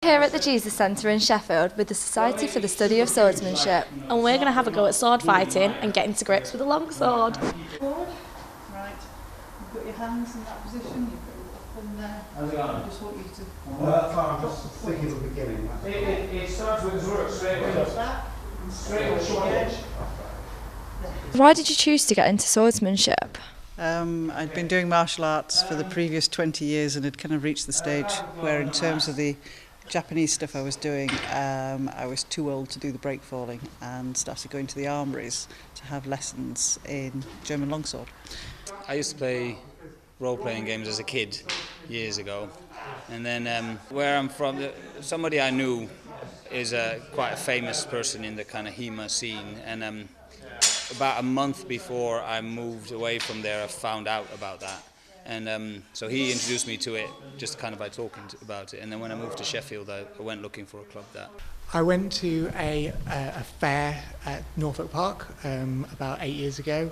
here at the Jesus Centre in Sheffield with the Society for the Study of Swordsmanship. And we're going to have a go at sword fighting and getting to grips with a long sword. Forward. Right. You've got your hands in that position, you've got it up in there. I just want you to... Well, that's fine, I'm just thinking of the beginning. It starts with his root, straight with back. straight with the short edge. Why did you choose to get into swordsmanship? I'd been doing martial arts for the previous 20 years and had kind of reached the stage where in terms of the Japanese stuff I was doing, I was too old to do the break falling and started going to the armories to have lessons in German longsword. I used to play role-playing games as a kid years ago, and then where I'm from, somebody I knew is quite a famous person in the kind of HEMA scene, and about a month before I moved away from there I found out about that, and so he introduced me to it just kind of by talking about it, and then when I moved to Sheffield I went looking for a club that. I went to a fair at Norfolk Park about 8 years ago,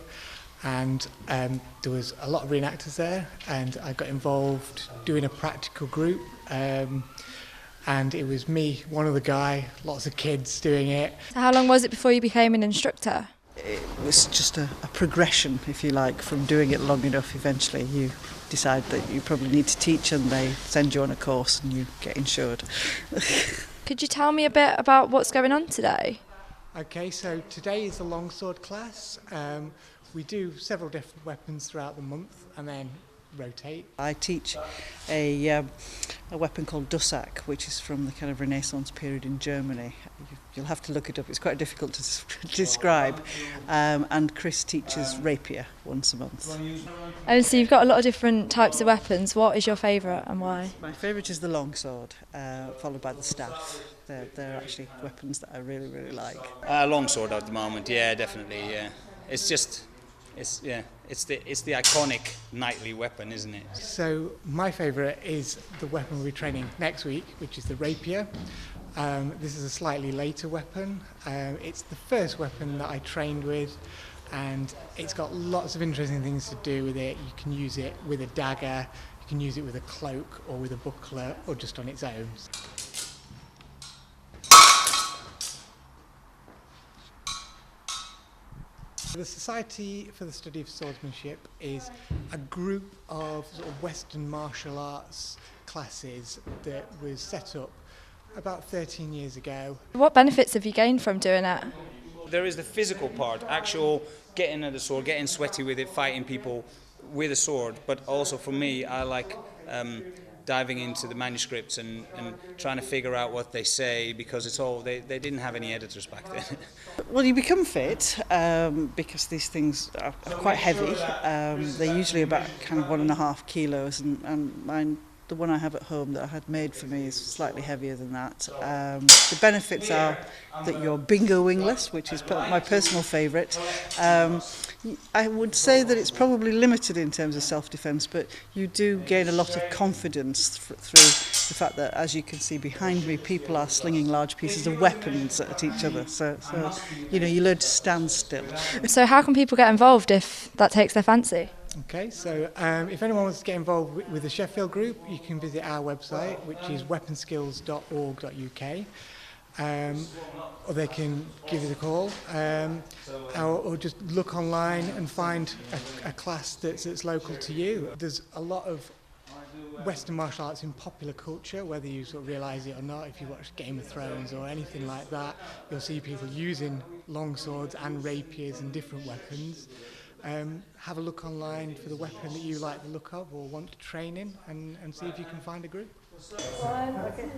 and there was a lot of reenactors there, and I got involved doing a practical group, and it was me, one other guy, lots of kids doing it. So how long was it before you became an instructor? It was just a progression, if you like, from doing it long enough. Eventually you decide that you probably need to teach and they send you on a course and you get insured. Could you tell me a bit about what's going on today? Okay, so today is the longsword class. We do several different weapons throughout the month and then rotate. I teach a weapon called Dussack, which is from the kind of Renaissance period in Germany. You'll have to look it up, it's quite difficult to describe. And Chris teaches rapier once a month. And so you've got a lot of different types of weapons. What is your favourite and why? My favourite is the longsword, followed by the staff. They're actually weapons that I really, really like. Longsword at the moment, yeah, definitely, yeah. It's the iconic knightly weapon, isn't it? So my favourite is the weapon we're training next week, which is the rapier. This is a slightly later weapon. It's the first weapon that I trained with, and it's got lots of interesting things to do with it. You can use it with a dagger, you can use it with a cloak or with a buckler or just on its own. The Society for the Study of Swordsmanship is a group of sort of Western martial arts classes that was set up about 13 years ago. What benefits have you gained from doing it? There is the physical part, actual getting at the sword, getting sweaty with it, fighting people with a sword, but also for me I like diving into the manuscripts and trying to figure out what they say, because it's all they didn't have any editors back then. Well, you become fit because these things are quite heavy. They're usually about kind of 1.5 kilos, and mine, the one I have at home that I had made for me, is slightly heavier than that. The benefits are that you're bingo wingless, which is my personal favourite. I would say that it's probably limited in terms of self-defence, but you do gain a lot of confidence through the fact that, as you can see behind me, people are slinging large pieces of weapons at each other. So you know, you learn to stand still. So how can people get involved if that takes their fancy? Okay, so if anyone wants to get involved with the Sheffield group, you can visit our website, which is weaponskills.org.uk, or they can give us a call, or just look online and find a class that's local to you. There's a lot of Western martial arts in popular culture, whether you sort of realise it or not. If you watch Game of Thrones or anything like that, you'll see people using long swords and rapiers and different weapons. Have a look online for the weapon that you like the look of or want to train in, and see if you can find a group. Okay.